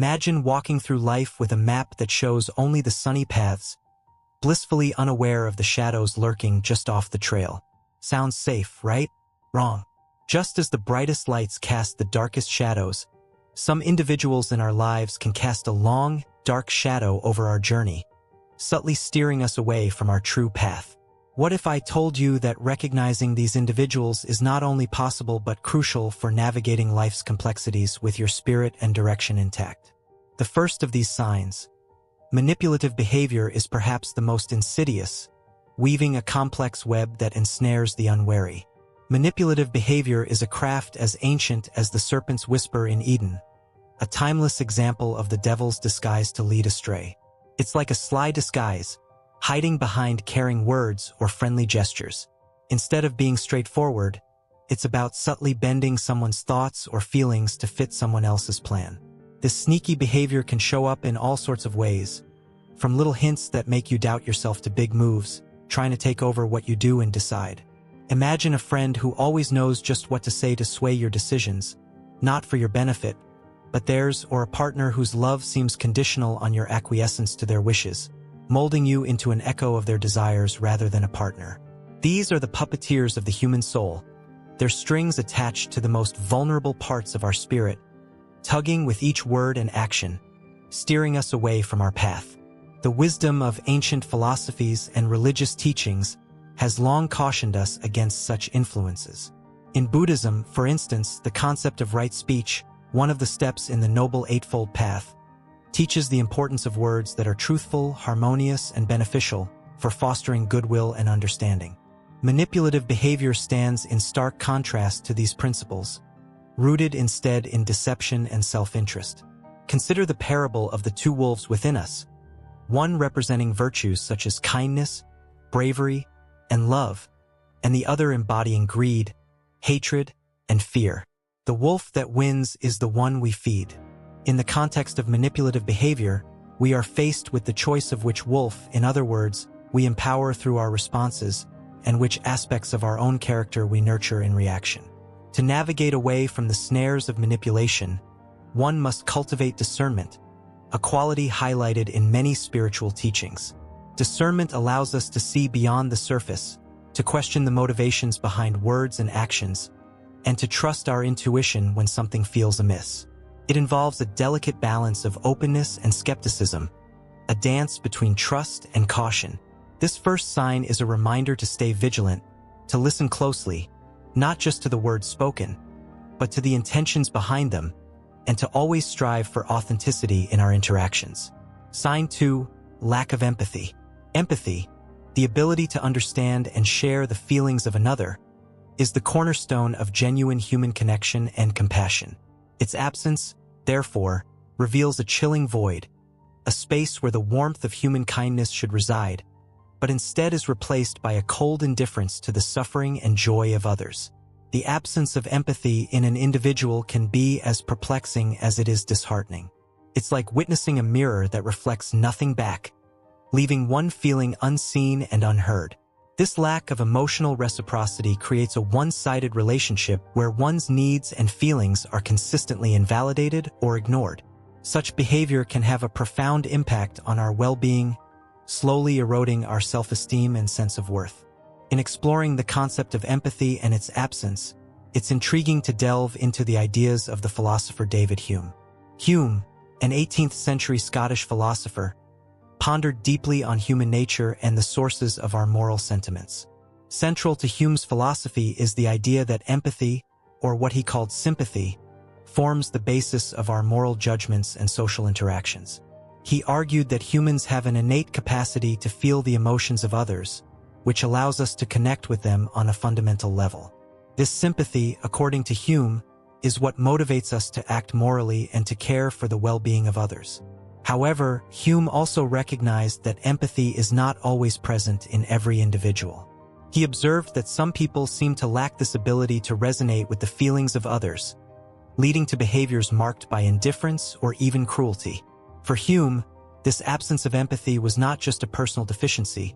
Imagine walking through life with a map that shows only the sunny paths, blissfully unaware of the shadows lurking just off the trail. Sounds safe, right? Wrong. Just as the brightest lights cast the darkest shadows, some individuals in our lives can cast a long, dark shadow over our journey, subtly steering us away from our true path. What if I told you that recognizing these individuals is not only possible but crucial for navigating life's complexities with your spirit and direction intact? The first of these signs, manipulative behavior, is perhaps the most insidious, weaving a complex web that ensnares the unwary. Manipulative behavior is a craft as ancient as the serpent's whisper in Eden, a timeless example of the devil's disguise to lead astray. It's like a sly disguise, hiding behind caring words or friendly gestures. Instead of being straightforward, it's about subtly bending someone's thoughts or feelings to fit someone else's plan. This sneaky behavior can show up in all sorts of ways, from little hints that make you doubt yourself to big moves, trying to take over what you do and decide. Imagine a friend who always knows just what to say to sway your decisions, not for your benefit, but theirs, or a partner whose love seems conditional on your acquiescence to their wishes, molding you into an echo of their desires rather than a partner. These are the puppeteers of the human soul, their strings attached to the most vulnerable parts of our spirit, tugging with each word and action, steering us away from our path. The wisdom of ancient philosophies and religious teachings has long cautioned us against such influences. In Buddhism, for instance, the concept of right speech, one of the steps in the Noble Eightfold Path, teaches the importance of words that are truthful, harmonious, and beneficial for fostering goodwill and understanding. Manipulative behavior stands in stark contrast to these principles, rooted instead in deception and self-interest. Consider the parable of the two wolves within us, one representing virtues such as kindness, bravery, and love, and the other embodying greed, hatred, and fear. The wolf that wins is the one we feed. In the context of manipulative behavior, we are faced with the choice of which wolf, in other words, we empower through our responses, and which aspects of our own character we nurture in reaction. To navigate away from the snares of manipulation, one must cultivate discernment, a quality highlighted in many spiritual teachings. Discernment allows us to see beyond the surface, to question the motivations behind words and actions, and to trust our intuition when something feels amiss. It involves a delicate balance of openness and skepticism, a dance between trust and caution. This first sign is a reminder to stay vigilant, to listen closely, not just to the words spoken, but to the intentions behind them, and to always strive for authenticity in our interactions. Sign 2, lack of empathy. Empathy, the ability to understand and share the feelings of another, is the cornerstone of genuine human connection and compassion. Its absence, therefore, reveals a chilling void, a space where the warmth of human kindness should reside, but instead is replaced by a cold indifference to the suffering and joy of others. The absence of empathy in an individual can be as perplexing as it is disheartening. It's like witnessing a mirror that reflects nothing back, leaving one feeling unseen and unheard. This lack of emotional reciprocity creates a one-sided relationship where one's needs and feelings are consistently invalidated or ignored. Such behavior can have a profound impact on our well-being, slowly eroding our self-esteem and sense of worth. In exploring the concept of empathy and its absence, it's intriguing to delve into the ideas of the philosopher David Hume. Hume, an 18th-century Scottish philosopher, pondered deeply on human nature and the sources of our moral sentiments. Central to Hume's philosophy is the idea that empathy, or what he called sympathy, forms the basis of our moral judgments and social interactions. He argued that humans have an innate capacity to feel the emotions of others, which allows us to connect with them on a fundamental level. This sympathy, according to Hume, is what motivates us to act morally and to care for the well-being of others. However, Hume also recognized that empathy is not always present in every individual. He observed that some people seem to lack this ability to resonate with the feelings of others, leading to behaviors marked by indifference or even cruelty. For Hume, this absence of empathy was not just a personal deficiency,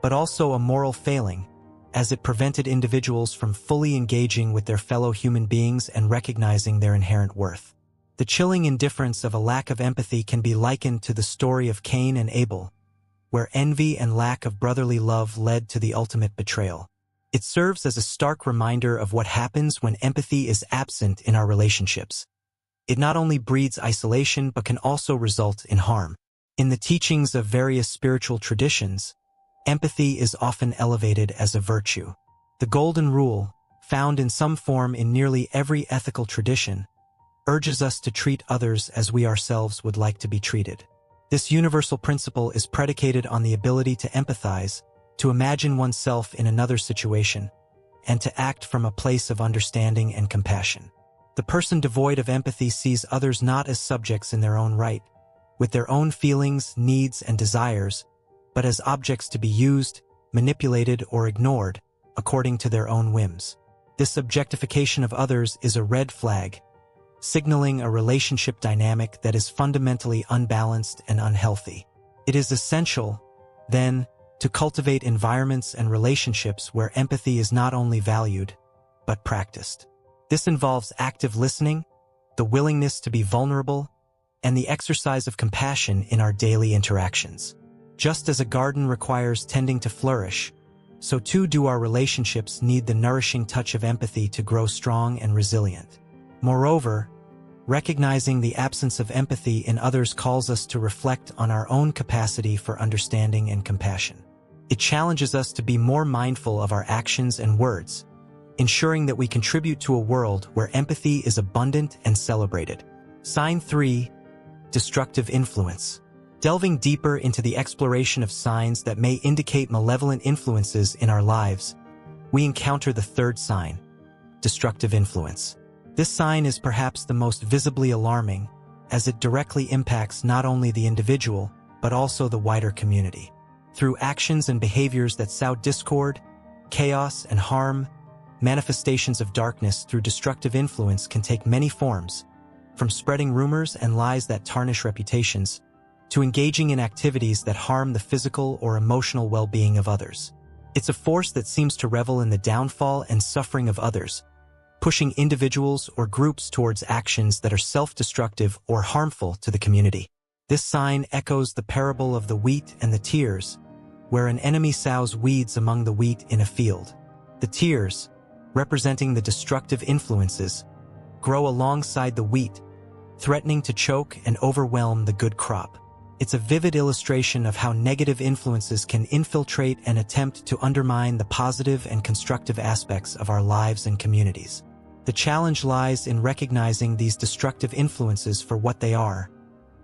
but also a moral failing, as it prevented individuals from fully engaging with their fellow human beings and recognizing their inherent worth. The chilling indifference of a lack of empathy can be likened to the story of Cain and Abel, where envy and lack of brotherly love led to the ultimate betrayal. It serves as a stark reminder of what happens when empathy is absent in our relationships. It not only breeds isolation but can also result in harm. In the teachings of various spiritual traditions, empathy is often elevated as a virtue. The Golden Rule, found in some form in nearly every ethical tradition, urges us to treat others as we ourselves would like to be treated. This universal principle is predicated on the ability to empathize, to imagine oneself in another situation, and to act from a place of understanding and compassion. The person devoid of empathy sees others not as subjects in their own right, with their own feelings, needs, and desires, but as objects to be used, manipulated, or ignored according to their own whims. This objectification of others is a red flag, signaling a relationship dynamic that is fundamentally unbalanced and unhealthy. It is essential, then, to cultivate environments and relationships where empathy is not only valued, but practiced. This involves active listening, the willingness to be vulnerable, and the exercise of compassion in our daily interactions. Just as a garden requires tending to flourish, so too do our relationships need the nourishing touch of empathy to grow strong and resilient. Moreover, recognizing the absence of empathy in others calls us to reflect on our own capacity for understanding and compassion. It challenges us to be more mindful of our actions and words, ensuring that we contribute to a world where empathy is abundant and celebrated. Sign 3. Destructive influence. Delving deeper into the exploration of signs that may indicate malevolent influences in our lives, we encounter the third sign, destructive influence. This sign is perhaps the most visibly alarming, as it directly impacts not only the individual, but also the wider community. Through actions and behaviors that sow discord, chaos, and harm, manifestations of darkness through destructive influence can take many forms, from spreading rumors and lies that tarnish reputations, to engaging in activities that harm the physical or emotional well-being of others. It's a force that seems to revel in the downfall and suffering of others, pushing individuals or groups towards actions that are self-destructive or harmful to the community. This sign echoes the parable of the wheat and the tares, where an enemy sows weeds among the wheat in a field. The tares, representing the destructive influences, grow alongside the wheat, threatening to choke and overwhelm the good crop. It's a vivid illustration of how negative influences can infiltrate and attempt to undermine the positive and constructive aspects of our lives and communities. The challenge lies in recognizing these destructive influences for what they are,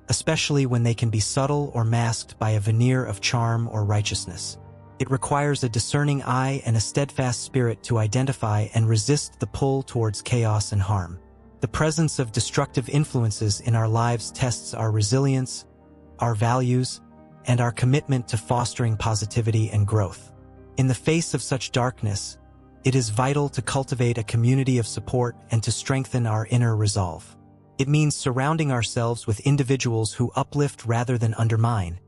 especially when they can be subtle or masked by a veneer of charm or righteousness. It requires a discerning eye and a steadfast spirit to identify and resist the pull towards chaos and harm. The presence of destructive influences in our lives tests our resilience, our values, and our commitment to fostering positivity and growth. In the face of such darkness, it is vital to cultivate a community of support and to strengthen our inner resolve. It means surrounding ourselves with individuals who uplift rather than undermine,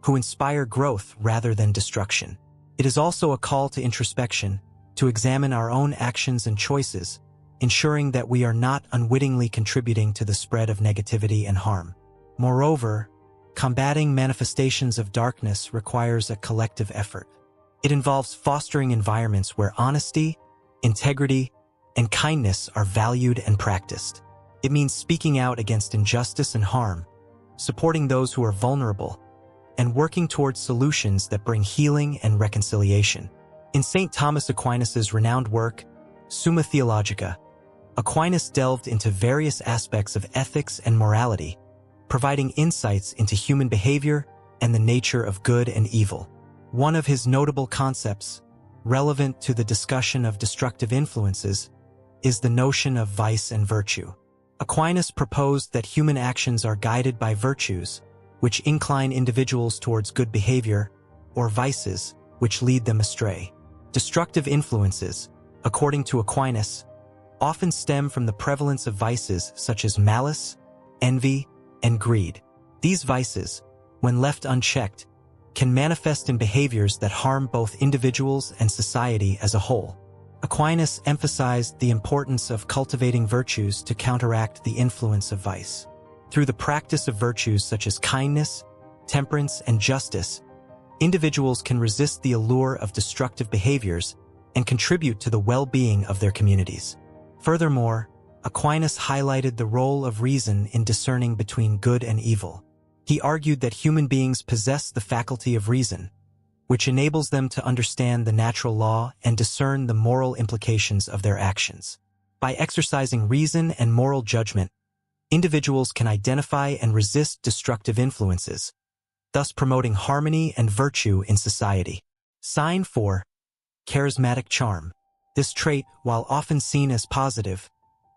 who inspire growth rather than destruction. It is also a call to introspection, to examine our own actions and choices, ensuring that we are not unwittingly contributing to the spread of negativity and harm. Moreover, combating manifestations of darkness requires a collective effort. It involves fostering environments where honesty, integrity, and kindness are valued and practiced. It means speaking out against injustice and harm, supporting those who are vulnerable, and working towards solutions that bring healing and reconciliation. In St. Thomas Aquinas' renowned work, Summa Theologica, Aquinas delved into various aspects of ethics and morality, providing insights into human behavior and the nature of good and evil. One of his notable concepts, relevant to the discussion of destructive influences, is the notion of vice and virtue. Aquinas proposed that human actions are guided by virtues, which incline individuals towards good behavior, or vices, which lead them astray. Destructive influences, according to Aquinas, often stem from the prevalence of vices such as malice, envy, and greed. These vices, when left unchecked, can manifest in behaviors that harm both individuals and society as a whole. Aquinas emphasized the importance of cultivating virtues to counteract the influence of vice. Through the practice of virtues such as kindness, temperance, and justice, individuals can resist the allure of destructive behaviors and contribute to the well-being of their communities. Furthermore, Aquinas highlighted the role of reason in discerning between good and evil. He argued that human beings possess the faculty of reason, which enables them to understand the natural law and discern the moral implications of their actions. By exercising reason and moral judgment, individuals can identify and resist destructive influences, thus promoting harmony and virtue in society. Sign 4. Charismatic charm. This trait, while often seen as positive,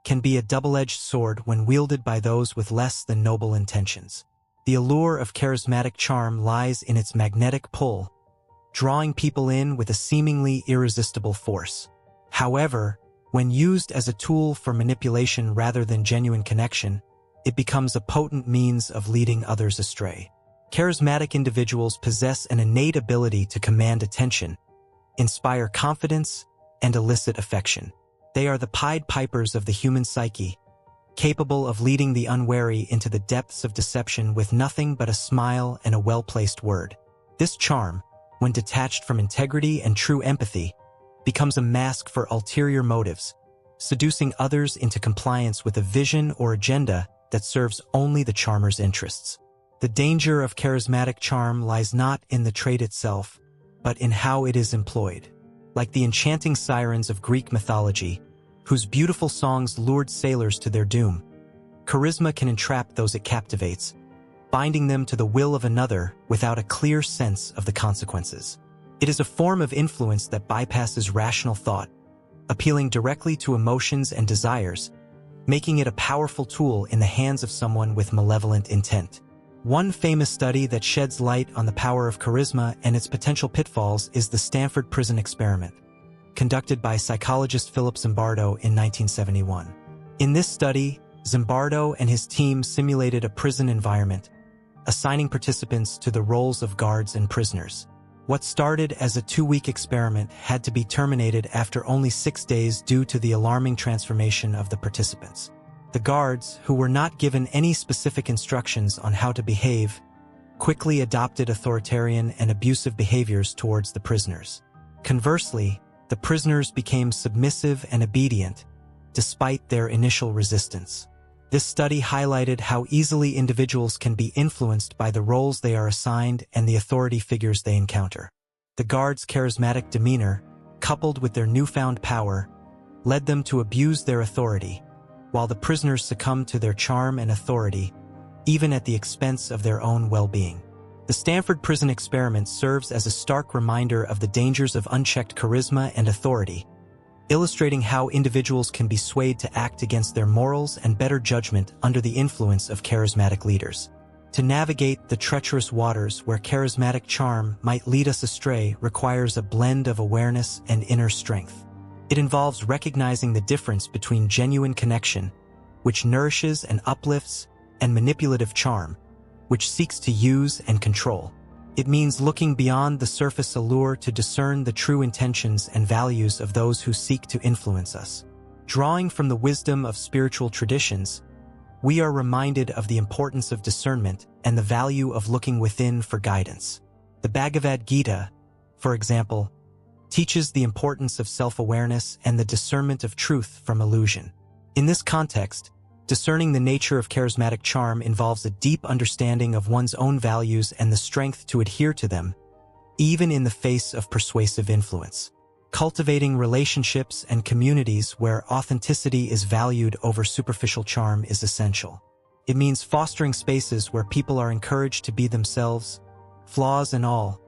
can be a double-edged sword when wielded by those with less than noble intentions. The allure of charismatic charm lies in its magnetic pull, drawing people in with a seemingly irresistible force. However, when used as a tool for manipulation rather than genuine connection, it becomes a potent means of leading others astray. Charismatic individuals possess an innate ability to command attention, inspire confidence, and elicit affection. They are the Pied Pipers of the human psyche, capable of leading the unwary into the depths of deception with nothing but a smile and a well-placed word. This charm, when detached from integrity and true empathy, becomes a mask for ulterior motives, seducing others into compliance with a vision or agenda that serves only the charmer's interests. The danger of charismatic charm lies not in the trait itself, but in how it is employed. Like the enchanting sirens of Greek mythology, whose beautiful songs lured sailors to their doom, charisma can entrap those it captivates, binding them to the will of another without a clear sense of the consequences. It is a form of influence that bypasses rational thought, appealing directly to emotions and desires, making it a powerful tool in the hands of someone with malevolent intent. One famous study that sheds light on the power of charisma and its potential pitfalls is the Stanford Prison Experiment, conducted by psychologist Philip Zimbardo in 1971. In this study, Zimbardo and his team simulated a prison environment, assigning participants to the roles of guards and prisoners. What started as a 2-week experiment had to be terminated after only 6 days due to the alarming transformation of the participants. The guards, who were not given any specific instructions on how to behave, quickly adopted authoritarian and abusive behaviors towards the prisoners. Conversely, the prisoners became submissive and obedient, despite their initial resistance. This study highlighted how easily individuals can be influenced by the roles they are assigned and the authority figures they encounter. The guards' charismatic demeanor, coupled with their newfound power, led them to abuse their authority, while the prisoners succumbed to their charm and authority, even at the expense of their own well-being. The Stanford Prison Experiment serves as a stark reminder of the dangers of unchecked charisma and authority, illustrating how individuals can be swayed to act against their morals and better judgment under the influence of charismatic leaders. To navigate the treacherous waters where charismatic charm might lead us astray requires a blend of awareness and inner strength. It involves recognizing the difference between genuine connection, which nourishes and uplifts, and manipulative charm, which seeks to use and control. It means looking beyond the surface allure to discern the true intentions and values of those who seek to influence us. Drawing from the wisdom of spiritual traditions, we are reminded of the importance of discernment and the value of looking within for guidance. The Bhagavad Gita, for example, teaches the importance of self-awareness and the discernment of truth from illusion. In this context, discerning the nature of charismatic charm involves a deep understanding of one's own values and the strength to adhere to them, even in the face of persuasive influence. Cultivating relationships and communities where authenticity is valued over superficial charm is essential. It means fostering spaces where people are encouraged to be themselves, flaws and all,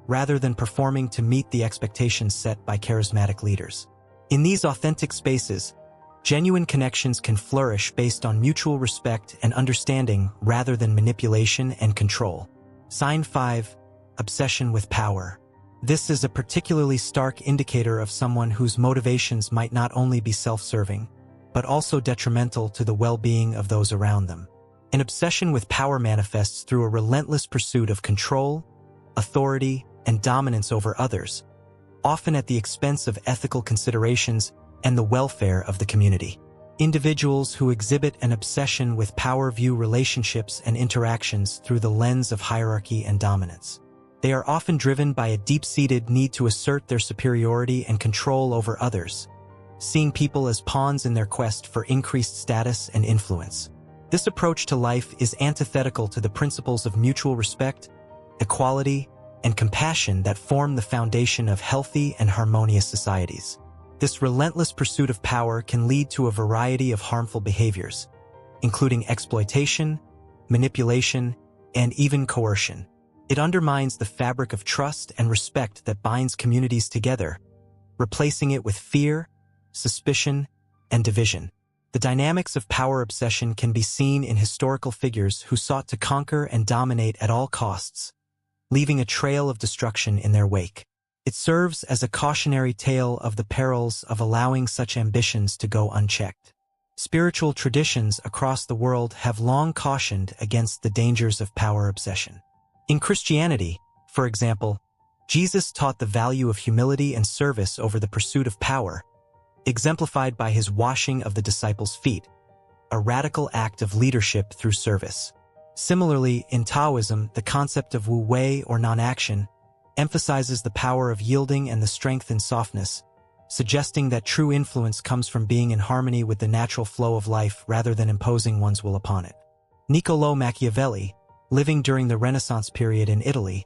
rather than performing to meet the expectations set by charismatic leaders. In these authentic spaces, genuine connections can flourish based on mutual respect and understanding rather than manipulation and control. Sign 5. Obsession with power. This is a particularly stark indicator of someone whose motivations might not only be self-serving, but also detrimental to the well-being of those around them. An obsession with power manifests through a relentless pursuit of control, authority, and dominance over others, often at the expense of ethical considerations and the welfare of the community. Individuals who exhibit an obsession with power view relationships and interactions through the lens of hierarchy and dominance. They are often driven by a deep-seated need to assert their superiority and control over others, seeing people as pawns in their quest for increased status and influence. This approach to life is antithetical to the principles of mutual respect, equality, and compassion that form the foundation of healthy and harmonious societies. This relentless pursuit of power can lead to a variety of harmful behaviors, including exploitation, manipulation, and even coercion. It undermines the fabric of trust and respect that binds communities together, replacing it with fear, suspicion, and division. The dynamics of power obsession can be seen in historical figures who sought to conquer and dominate at all costs, leaving a trail of destruction in their wake. It serves as a cautionary tale of the perils of allowing such ambitions to go unchecked. Spiritual traditions across the world have long cautioned against the dangers of power obsession. In Christianity, for example, Jesus taught the value of humility and service over the pursuit of power, exemplified by his washing of the disciples' feet, a radical act of leadership through service. Similarly, in Taoism, the concept of wu wei or non-action emphasizes the power of yielding and the strength in softness, suggesting that true influence comes from being in harmony with the natural flow of life rather than imposing one's will upon it. Niccolò Machiavelli, living during the Renaissance period in Italy,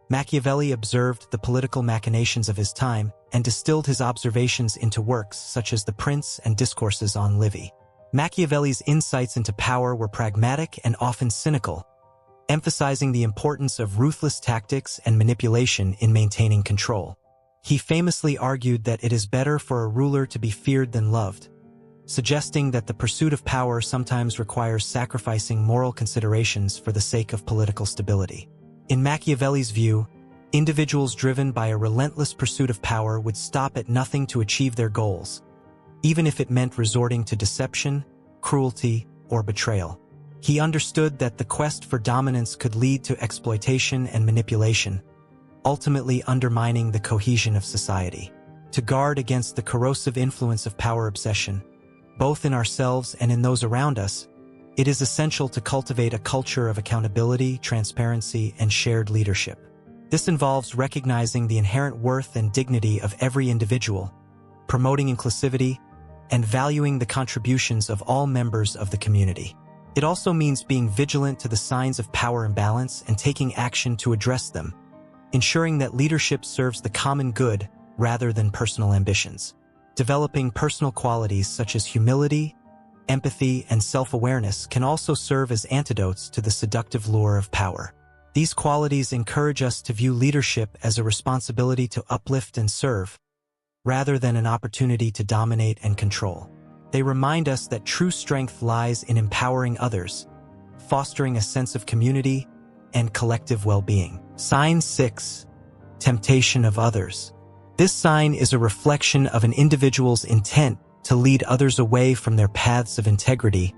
Machiavelli observed the political machinations of his time and distilled his observations into works such as The Prince and Discourses on Livy. Machiavelli's insights into power were pragmatic and often cynical, emphasizing the importance of ruthless tactics and manipulation in maintaining control. He famously argued that it is better for a ruler to be feared than loved, suggesting that the pursuit of power sometimes requires sacrificing moral considerations for the sake of political stability. In Machiavelli's view, individuals driven by a relentless pursuit of power would stop at nothing to achieve their goals, even if it meant resorting to deception, cruelty, or betrayal. He understood that the quest for dominance could lead to exploitation and manipulation, ultimately undermining the cohesion of society. To guard against the corrosive influence of power obsession, both in ourselves and in those around us, it is essential to cultivate a culture of accountability, transparency, and shared leadership. This involves recognizing the inherent worth and dignity of every individual, promoting inclusivity, and valuing the contributions of all members of the community. It also means being vigilant to the signs of power imbalance and taking action to address them, ensuring that leadership serves the common good rather than personal ambitions. Developing personal qualities such as humility, empathy, and self-awareness can also serve as antidotes to the seductive lure of power. These qualities encourage us to view leadership as a responsibility to uplift and serve, rather than an opportunity to dominate and control. They remind us that true strength lies in empowering others, fostering a sense of community and collective well-being. Sign 6. Temptation of others. This sign is a reflection of an individual's intent to lead others away from their paths of integrity,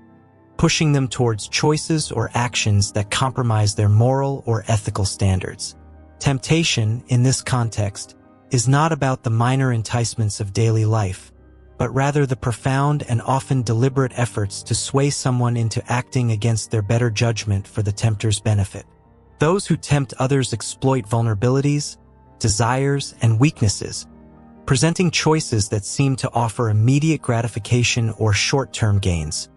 pushing them towards choices or actions that compromise their moral or ethical standards. Temptation, in this context, is not about the minor enticements of daily life, but rather the profound and often deliberate efforts to sway someone into acting against their better judgment for the tempter's benefit. Those who tempt others exploit vulnerabilities, desires, and weaknesses, presenting choices that seem to offer immediate gratification or short-term gains,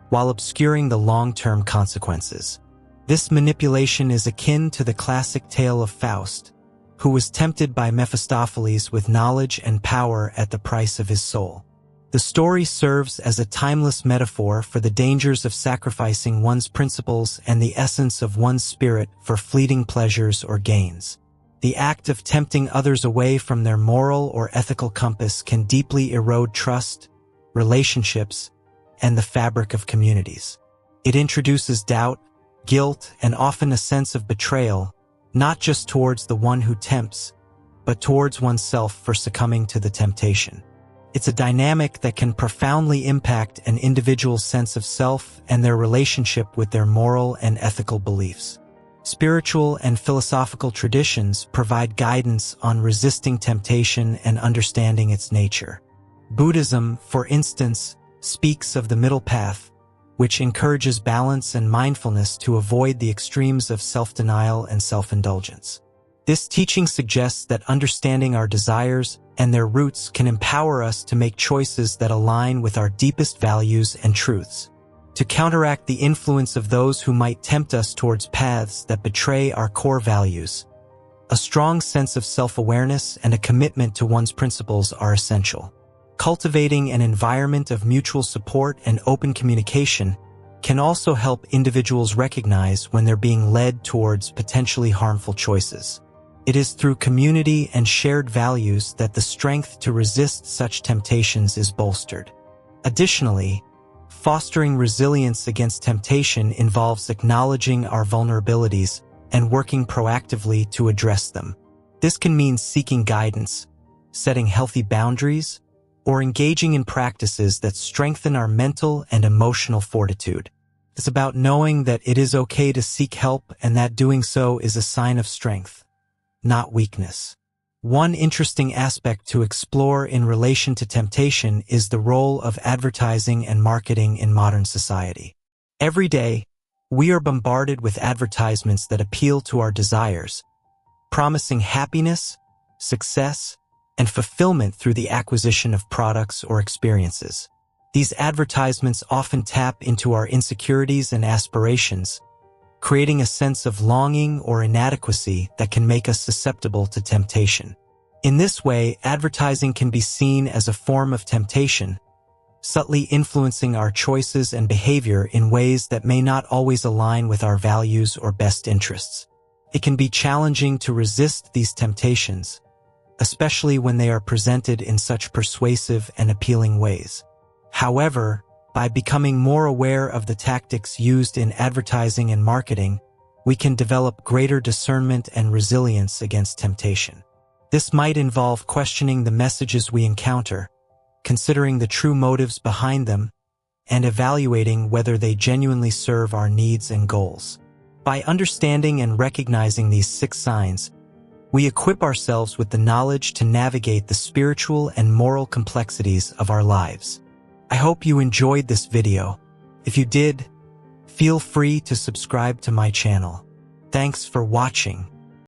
while obscuring the long-term consequences. This manipulation is akin to the classic tale of Faust, who was tempted by Mephistopheles with knowledge and power at the price of his soul. The story serves as a timeless metaphor for the dangers of sacrificing one's principles and the essence of one's spirit for fleeting pleasures or gains. The act of tempting others away from their moral or ethical compass can deeply erode trust, relationships, and the fabric of communities. It introduces doubt, guilt, and often a sense of betrayal, not just towards the one who tempts, but towards oneself for succumbing to the temptation. It's a dynamic that can profoundly impact an individual's sense of self and their relationship with their moral and ethical beliefs. Spiritual and philosophical traditions provide guidance on resisting temptation and understanding its nature. Buddhism, for instance, speaks of the middle path, which encourages balance and mindfulness to avoid the extremes of self-denial and self-indulgence. This teaching suggests that understanding our desires and their roots can empower us to make choices that align with our deepest values and truths. To counteract the influence of those who might tempt us towards paths that betray our core values, a strong sense of self-awareness and a commitment to one's principles are essential. Cultivating an environment of mutual support and open communication can also help individuals recognize when they're being led towards potentially harmful choices. It is through community and shared values that the strength to resist such temptations is bolstered. Additionally, fostering resilience against temptation involves acknowledging our vulnerabilities and working proactively to address them. This can mean seeking guidance, setting healthy boundaries, or engaging in practices that strengthen our mental and emotional fortitude. It's about knowing that it is okay to seek help and that doing so is a sign of strength, not weakness. One interesting aspect to explore in relation to temptation is the role of advertising and marketing in modern society. Every day, we are bombarded with advertisements that appeal to our desires, promising happiness, success, and fulfillment through the acquisition of products or experiences. These advertisements often tap into our insecurities and aspirations, creating a sense of longing or inadequacy that can make us susceptible to temptation. In this way, advertising can be seen as a form of temptation, subtly influencing our choices and behavior in ways that may not always align with our values or best interests. It can be challenging to resist these temptations, especially when they are presented in such persuasive and appealing ways. However, by becoming more aware of the tactics used in advertising and marketing, we can develop greater discernment and resilience against temptation. This might involve questioning the messages we encounter, considering the true motives behind them, and evaluating whether they genuinely serve our needs and goals. By understanding and recognizing these 6 signs, we equip ourselves with the knowledge to navigate the spiritual and moral complexities of our lives. I hope you enjoyed this video. If you did, feel free to subscribe to my channel. Thanks for watching.